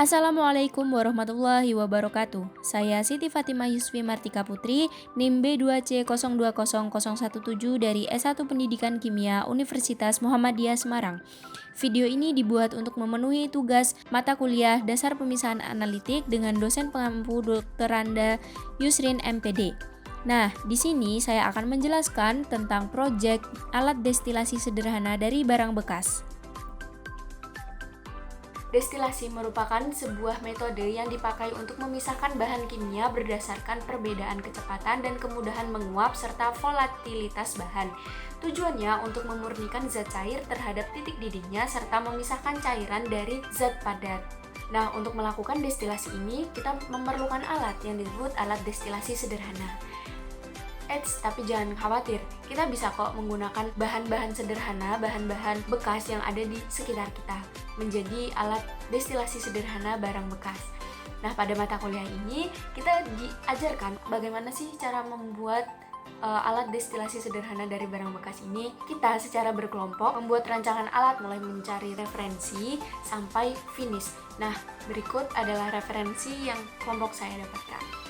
Assalamualaikum warahmatullahi wabarakatuh. Saya Siti Fatimah Yusfi Martika Putri, NIM B2C020017 dari S1 Pendidikan Kimia Universitas Muhammadiyah Semarang. Video ini dibuat untuk memenuhi tugas mata kuliah Dasar Pemisahan Analitik dengan dosen pengampu Dr. Randa Yusrin MPD. Nah, di sini saya akan menjelaskan tentang proyek alat destilasi sederhana dari barang bekas. Destilasi merupakan sebuah metode yang dipakai untuk memisahkan bahan kimia berdasarkan perbedaan kecepatan dan kemudahan menguap serta volatilitas bahan. Tujuannya untuk memurnikan zat cair terhadap titik didihnya serta memisahkan cairan dari zat padat. Nah, untuk melakukan destilasi ini, kita memerlukan alat yang disebut alat destilasi sederhana. Tapi jangan khawatir, kita bisa kok menggunakan bahan-bahan sederhana, bahan-bahan bekas yang ada di sekitar kita menjadi alat destilasi sederhana barang bekas. Nah, pada mata kuliah ini kita diajarkan bagaimana sih cara membuat alat destilasi sederhana dari barang bekas ini. Kita secara berkelompok membuat rancangan alat mulai mencari referensi sampai finish. Nah, berikut adalah referensi yang kelompok saya dapatkan.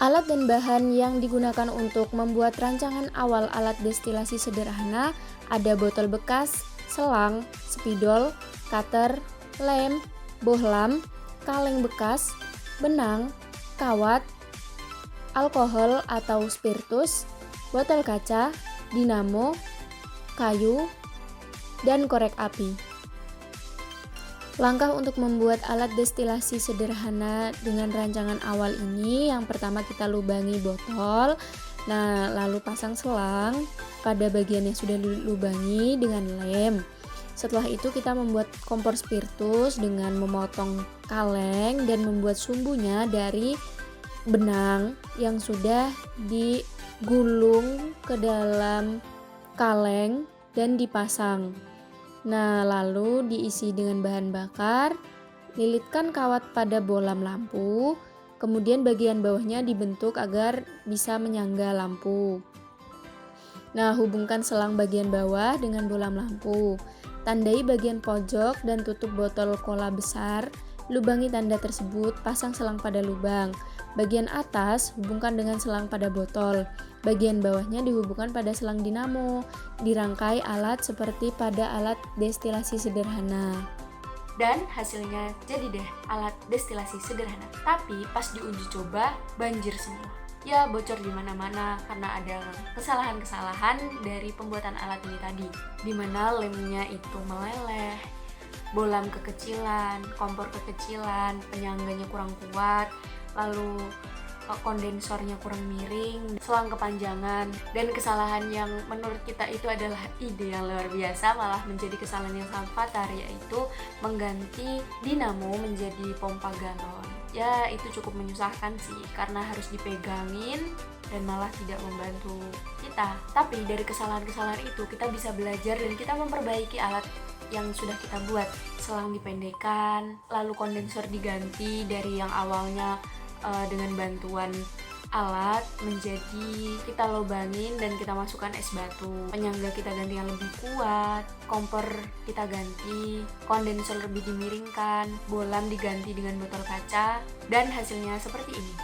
Alat dan bahan yang digunakan untuk membuat rancangan awal alat destilasi sederhana ada botol bekas, selang, spidol, cutter, lem, bohlam, kaleng bekas, benang, kawat, alkohol atau spiritus, botol kaca, dinamo, kayu, dan korek api. Langkah untuk membuat alat destilasi sederhana dengan rancangan awal ini, yang pertama kita lubangi botol. Nah, lalu pasang selang pada bagian yang sudah dilubangi dengan lem. Setelah itu kita membuat kompor spiritus dengan memotong kaleng dan membuat sumbunya dari benang yang sudah digulung ke dalam kaleng dan dipasang. Nah, lalu diisi dengan bahan bakar, lilitkan kawat pada bohlam lampu, kemudian bagian bawahnya dibentuk agar bisa menyangga lampu. Nah, hubungkan selang bagian bawah dengan bohlam lampu. Tandai bagian pojok dan tutup botol cola besar, lubangi tanda tersebut, pasang selang pada lubang. Bagian atas hubungkan dengan selang pada botol. Bagian bawahnya dihubungkan pada selang dinamo. Dirangkai alat seperti pada alat destilasi sederhana. Dan hasilnya jadi deh alat destilasi sederhana. Tapi pas diuji coba banjir semua. Ya, bocor di mana-mana karena ada kesalahan-kesalahan dari pembuatan alat ini tadi. Di mana lemnya itu meleleh, bohlam kekecilan, kompor kekecilan, penyangganya kurang kuat, lalu kondensornya kurang miring, selang kepanjangan, dan kesalahan yang menurut kita itu adalah ide yang luar biasa malah menjadi kesalahan yang sangat fatal, yaitu mengganti dinamo menjadi pompa galon. Ya, itu cukup menyusahkan sih karena harus dipegangin dan malah tidak membantu kita. Tapi dari kesalahan-kesalahan itu kita bisa belajar dan kita memperbaiki alat yang sudah kita buat. Selang dipendekkan, lalu kondensor diganti dari yang awalnya dengan bantuan alat menjadi kita lubangin dan kita masukkan es batu. Penyangga kita ganti yang lebih kuat, kompor kita ganti, kondensor lebih dimiringkan, bohlam diganti dengan botol kaca, dan hasilnya seperti ini.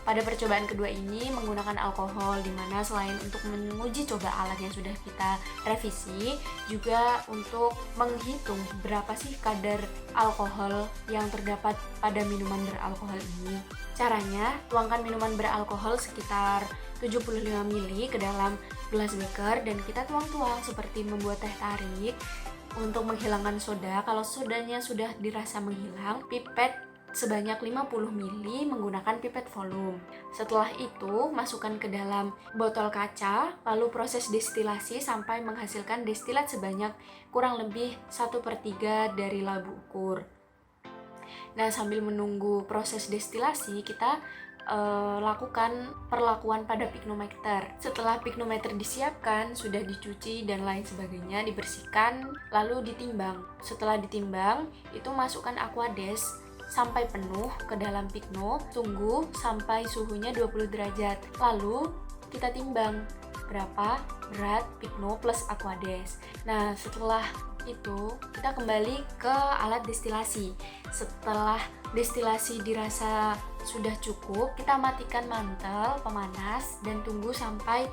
Pada percobaan kedua ini menggunakan alkohol, di mana selain untuk menguji coba alat yang sudah kita revisi, juga untuk menghitung berapa sih kadar alkohol yang terdapat pada minuman beralkohol ini. Caranya, tuangkan minuman beralkohol sekitar 75 ml ke dalam gelas beker dan kita tuang-tuang seperti membuat teh tarik. Untuk menghilangkan soda, kalau sodanya sudah dirasa menghilang, pipet sebanyak 50 ml menggunakan pipet volume. Setelah itu, masukkan ke dalam botol kaca, lalu proses destilasi sampai menghasilkan destilat sebanyak kurang lebih 1/3 dari labu ukur. Nah, sambil menunggu proses destilasi, kita lakukan perlakuan pada piknometer. Setelah piknometer disiapkan, sudah dicuci dan lain sebagainya, dibersihkan, lalu ditimbang. Setelah ditimbang, itu masukkan aquades sampai penuh ke dalam pikno, tunggu sampai suhunya 20 derajat. Lalu kita timbang berapa berat pikno plus aquades. Nah, setelah itu kita kembali ke alat destilasi. Setelah destilasi dirasa sudah cukup, kita matikan mantel pemanas dan tunggu sampai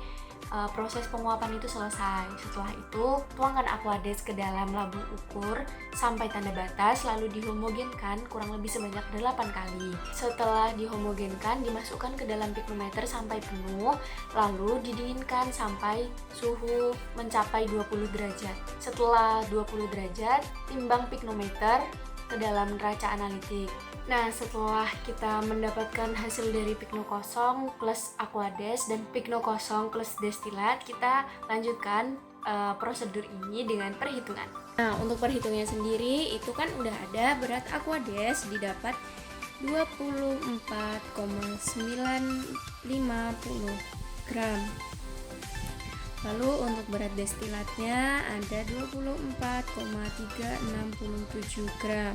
proses penguapan itu selesai. Setelah itu, tuangkan Aquades ke dalam labu ukur sampai tanda batas, lalu dihomogenkan kurang lebih sebanyak 8 kali. Setelah dihomogenkan, dimasukkan ke dalam piknometer sampai penuh, lalu didinginkan sampai suhu mencapai 20 derajat. Setelah 20 derajat, timbang piknometer ke dalam neraca analitik. Nah, setelah kita mendapatkan hasil dari pikno kosong plus Aquades dan pikno kosong plus destilat, kita lanjutkan prosedur ini dengan perhitungan. Nah, untuk perhitungannya sendiri itu kan udah ada berat Aquades didapat 24,950 gram. Lalu untuk berat destilatnya ada 24,367 gram.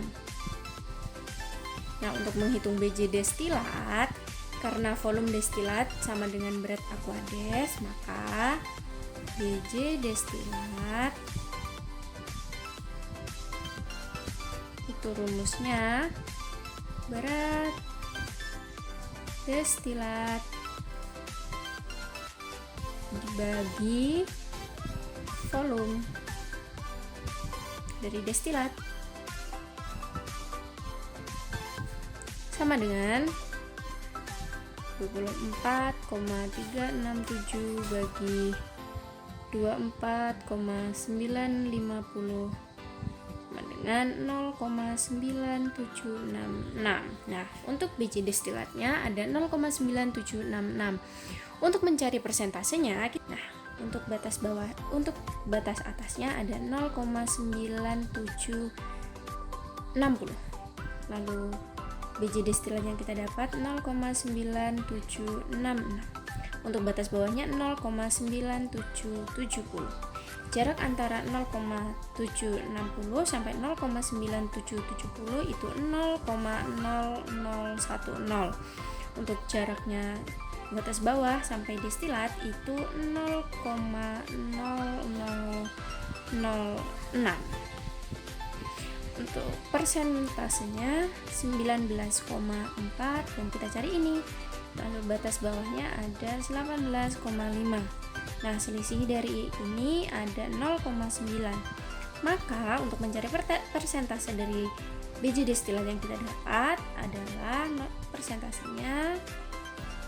Nah, untuk menghitung BJ destilat, karena volume destilat sama dengan berat Aquades, maka BJ destilat itu rumusnya berat destilat dibagi volume dari destilat sama dengan 24,367 bagi 24,950 sama dengan 0,9766. Nah, untuk biji destilatnya ada 0,9766. Untuk mencari persentasenya, untuk batas atasnya ada 0,9760. Lalu biji destilat yang kita dapat 0,9766. Untuk batas bawahnya 0,9770. Jarak antara 0,760 sampai 0,9770 itu 0,0010. Untuk jaraknya batas bawah sampai destilat itu 0,0006. Untuk persentasenya 19,4 yang kita cari ini. Lalu batas bawahnya ada 18,5. Nah, selisih dari ini ada 0,9. Maka untuk mencari persentase dari biji destilat yang kita dapat adalah persentasenya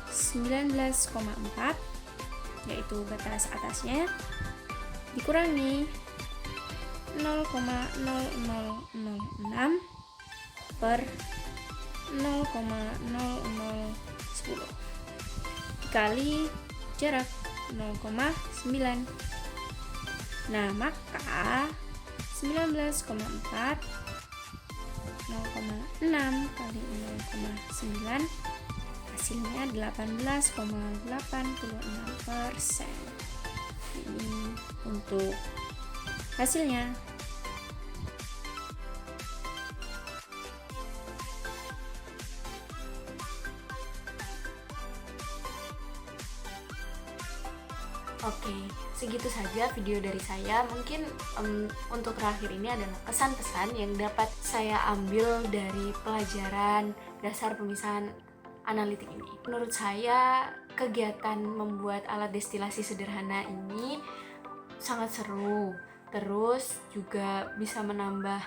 19,4, yaitu batas atasnya, dikurangi 0,0006 per 0,0010 dikali jarak 0,9. Nah, maka 19,4 0,6 kali 0,9 hasilnya 18,86%. Ini untuk hasilnya. Oke, segitu saja video dari saya. Mungkin untuk terakhir ini adalah kesan-pesan yang dapat saya ambil dari pelajaran dasar pemisahan analitik ini. Menurut saya, kegiatan membuat alat destilasi sederhana ini sangat seru. Terus juga bisa menambah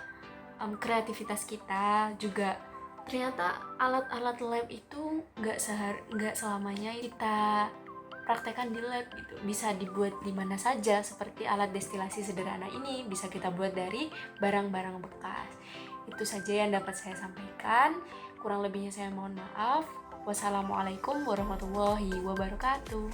kreativitas kita. Juga ternyata alat-alat lab itu nggak selamanya kita praktekkan di lab gitu. Bisa dibuat di mana saja, seperti alat destilasi sederhana ini bisa kita buat dari barang-barang bekas. Itu saja yang dapat saya sampaikan. Kurang lebihnya saya mohon maaf. Wassalamualaikum warahmatullahi wabarakatuh.